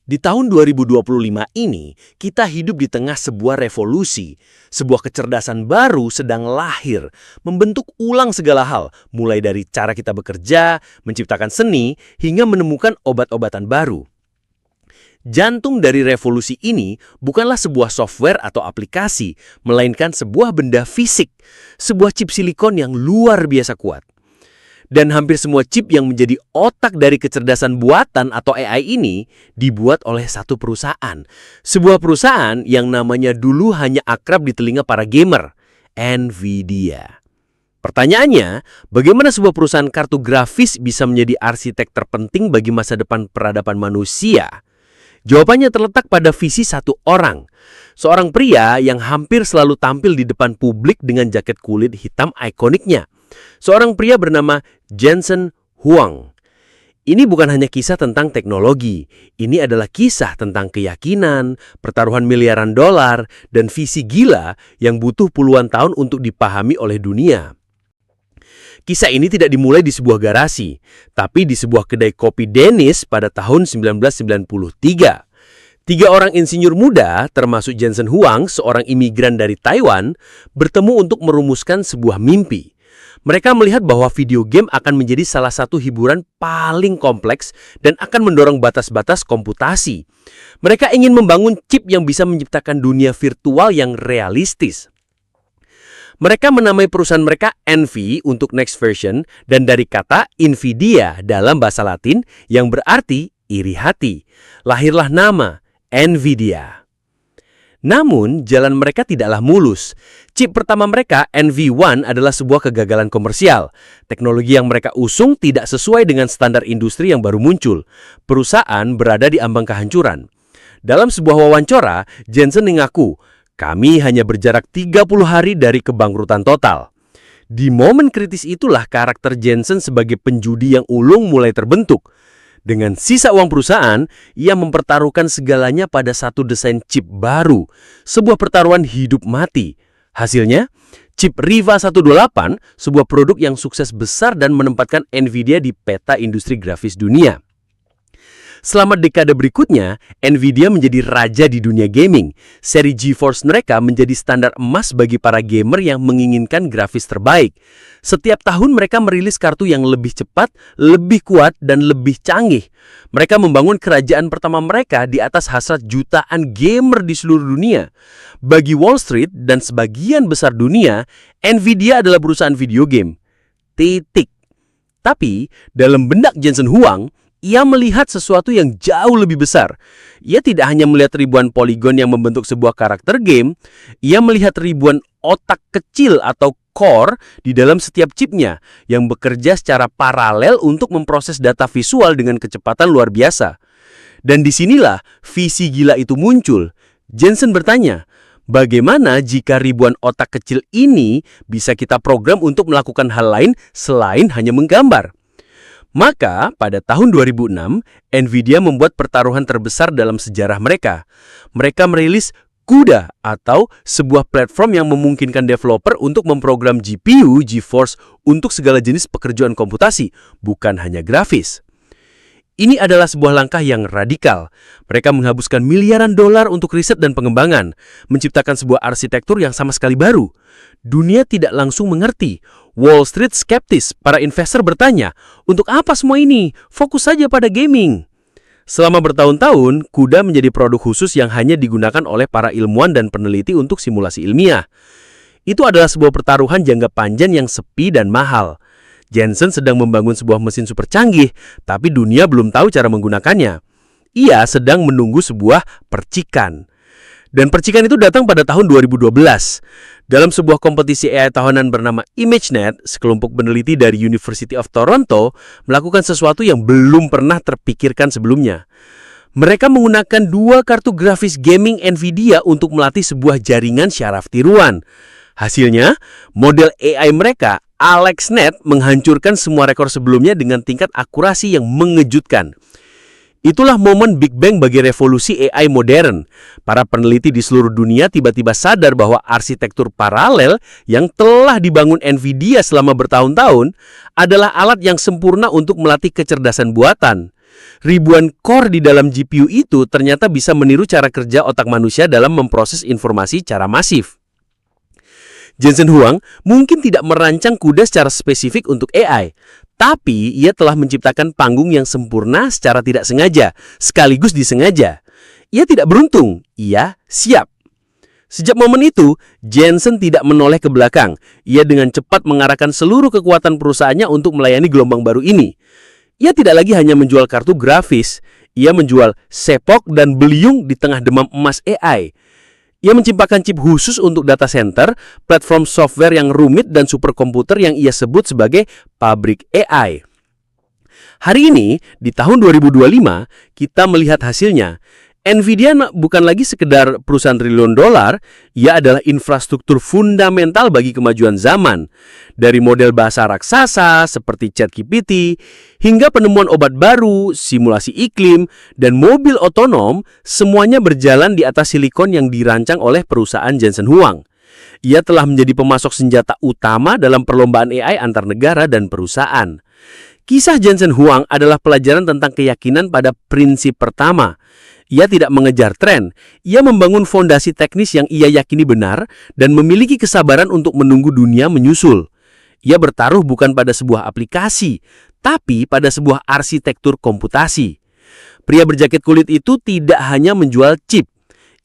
Di tahun 2025 ini, kita hidup di tengah sebuah revolusi. Sebuah kecerdasan baru sedang lahir, membentuk ulang segala hal, mulai dari cara kita bekerja, menciptakan seni, hingga menemukan obat-obatan baru. Jantung dari revolusi ini bukanlah sebuah software atau aplikasi, melainkan sebuah benda fisik, sebuah chip silikon yang luar biasa kuat. Dan hampir semua chip yang menjadi otak dari kecerdasan buatan atau AI ini dibuat oleh satu perusahaan. Sebuah perusahaan yang namanya dulu hanya akrab di telinga para gamer, NVIDIA. Pertanyaannya, bagaimana sebuah perusahaan kartu grafis bisa menjadi arsitek terpenting bagi masa depan peradaban manusia? Jawabannya terletak pada visi satu orang. Seorang pria yang hampir selalu tampil di depan publik dengan jaket kulit hitam ikoniknya. Seorang pria bernama Jensen Huang. Ini bukan hanya kisah tentang teknologi. Ini adalah kisah tentang keyakinan, pertaruhan miliaran dolar, dan visi gila yang butuh puluhan tahun untuk dipahami oleh dunia. Kisah ini tidak dimulai di sebuah garasi, tapi di sebuah kedai kopi Dennis pada tahun 1993. Tiga orang insinyur muda, termasuk Jensen Huang, seorang imigran dari Taiwan, bertemu untuk merumuskan sebuah mimpi. Mereka melihat bahwa video game akan menjadi salah satu hiburan paling kompleks dan akan mendorong batas-batas komputasi. Mereka ingin membangun chip yang bisa menciptakan dunia virtual yang realistis. Mereka menamai perusahaan mereka NV untuk next version dan dari kata Nvidia dalam bahasa Latin yang berarti iri hati. Lahirlah nama NVIDIA. Namun, jalan mereka tidaklah mulus. Chip pertama mereka, NV1, adalah sebuah kegagalan komersial. Teknologi yang mereka usung tidak sesuai dengan standar industri yang baru muncul. Perusahaan berada di ambang kehancuran. Dalam sebuah wawancara, Jensen mengaku, "Kami hanya berjarak 30 hari dari kebangkrutan total." Di momen kritis itulah karakter Jensen sebagai penjudi yang ulung mulai terbentuk. Dengan sisa uang perusahaan, ia mempertaruhkan segalanya pada satu desain chip baru, sebuah pertaruhan hidup mati. Hasilnya, chip Riva 128, sebuah produk yang sukses besar dan menempatkan NVIDIA di peta industri grafis dunia. Selama dekade berikutnya, NVIDIA menjadi raja di dunia gaming. Seri GeForce mereka menjadi standar emas bagi para gamer yang menginginkan grafis terbaik. Setiap tahun mereka merilis kartu yang lebih cepat, lebih kuat, dan lebih canggih. Mereka membangun kerajaan pertama mereka di atas hasrat jutaan gamer di seluruh dunia. Bagi Wall Street dan sebagian besar dunia, NVIDIA adalah perusahaan video game. Titik. Tapi, dalam benak Jensen Huang, ia melihat sesuatu yang jauh lebih besar. Ia tidak hanya melihat ribuan poligon yang membentuk sebuah karakter game, ia melihat ribuan otak kecil atau core di dalam setiap chipnya yang bekerja secara paralel untuk memproses data visual dengan kecepatan luar biasa. Dan disinilah visi gila itu muncul. Jensen bertanya, bagaimana jika ribuan otak kecil ini bisa kita program untuk melakukan hal lain selain hanya menggambar? Maka, pada tahun 2006, NVIDIA membuat pertaruhan terbesar dalam sejarah mereka. Mereka merilis CUDA atau sebuah platform yang memungkinkan developer untuk memprogram GPU GeForce untuk segala jenis pekerjaan komputasi, bukan hanya grafis. Ini adalah sebuah langkah yang radikal. Mereka menghabiskan miliaran dolar untuk riset dan pengembangan, menciptakan sebuah arsitektur yang sama sekali baru. Dunia tidak langsung mengerti. Wall Street skeptis, para investor bertanya, untuk apa semua ini? Fokus saja pada gaming. Selama bertahun-tahun, CUDA menjadi produk khusus yang hanya digunakan oleh para ilmuwan dan peneliti untuk simulasi ilmiah. Itu adalah sebuah pertaruhan jangka panjang yang sepi dan mahal. Jensen sedang membangun sebuah mesin super canggih, tapi dunia belum tahu cara menggunakannya. Ia sedang menunggu sebuah percikan. Dan percikan itu datang pada tahun 2012. Dalam sebuah kompetisi AI tahunan bernama ImageNet, sekelompok peneliti dari University of Toronto melakukan sesuatu yang belum pernah terpikirkan sebelumnya. Mereka menggunakan dua kartu grafis gaming NVIDIA untuk melatih sebuah jaringan syaraf tiruan. Hasilnya, model AI mereka AlexNet menghancurkan semua rekor sebelumnya dengan tingkat akurasi yang mengejutkan. Itulah momen Big Bang bagi revolusi AI modern. Para peneliti di seluruh dunia tiba-tiba sadar bahwa arsitektur paralel yang telah dibangun NVIDIA selama bertahun-tahun adalah alat yang sempurna untuk melatih kecerdasan buatan. Ribuan core di dalam GPU itu ternyata bisa meniru cara kerja otak manusia dalam memproses informasi secara masif. Jensen Huang mungkin tidak merancang kuda secara spesifik untuk AI, tapi ia telah menciptakan panggung yang sempurna secara tidak sengaja, sekaligus disengaja. Ia tidak beruntung, ia siap. Sejak momen itu, Jensen tidak menoleh ke belakang. Ia dengan cepat mengarahkan seluruh kekuatan perusahaannya untuk melayani gelombang baru ini. Ia tidak lagi hanya menjual kartu grafis, ia menjual sepok dan beliung di tengah demam emas AI. Ia menciptakan chip khusus untuk data center, platform software yang rumit dan superkomputer yang ia sebut sebagai pabrik AI. Hari ini, di tahun 2025, kita melihat hasilnya. NVIDIA bukan lagi sekedar perusahaan triliun dolar, ia adalah infrastruktur fundamental bagi kemajuan zaman. Dari model bahasa raksasa seperti ChatGPT, hingga penemuan obat baru, simulasi iklim, dan mobil otonom, semuanya berjalan di atas silikon yang dirancang oleh perusahaan Jensen Huang. Ia telah menjadi pemasok senjata utama dalam perlombaan AI antar negara dan perusahaan. Kisah Jensen Huang adalah pelajaran tentang keyakinan pada prinsip pertama. Ia tidak mengejar tren, ia membangun fondasi teknis yang ia yakini benar dan memiliki kesabaran untuk menunggu dunia menyusul. Ia bertaruh bukan pada sebuah aplikasi, tapi pada sebuah arsitektur komputasi. Pria berjaket kulit itu tidak hanya menjual chip,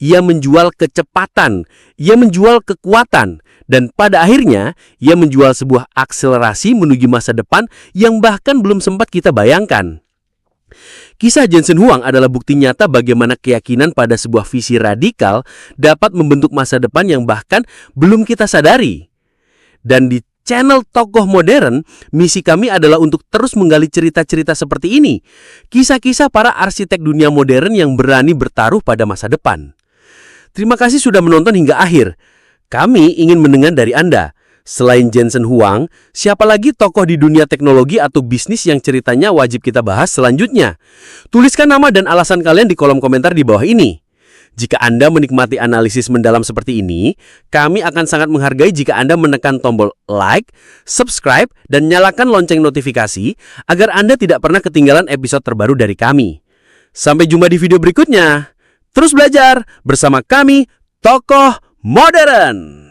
ia menjual kecepatan, ia menjual kekuatan, dan pada akhirnya ia menjual sebuah akselerasi menuju masa depan yang bahkan belum sempat kita bayangkan. Kisah Jensen Huang adalah bukti nyata bagaimana keyakinan pada sebuah visi radikal dapat membentuk masa depan yang bahkan belum kita sadari. Dan di channel Tokoh Modern, misi kami adalah untuk terus menggali cerita-cerita seperti ini. Kisah-kisah para arsitek dunia modern yang berani bertaruh pada masa depan. Terima kasih sudah menonton hingga akhir. Kami ingin mendengar dari Anda. Selain Jensen Huang, siapa lagi tokoh di dunia teknologi atau bisnis yang ceritanya wajib kita bahas selanjutnya? Tuliskan nama dan alasan kalian di kolom komentar di bawah ini. Jika Anda menikmati analisis mendalam seperti ini, kami akan sangat menghargai jika Anda menekan tombol like, subscribe, dan nyalakan lonceng notifikasi agar Anda tidak pernah ketinggalan episode terbaru dari kami. Sampai jumpa di video berikutnya. Terus belajar bersama kami, Tokoh Modern.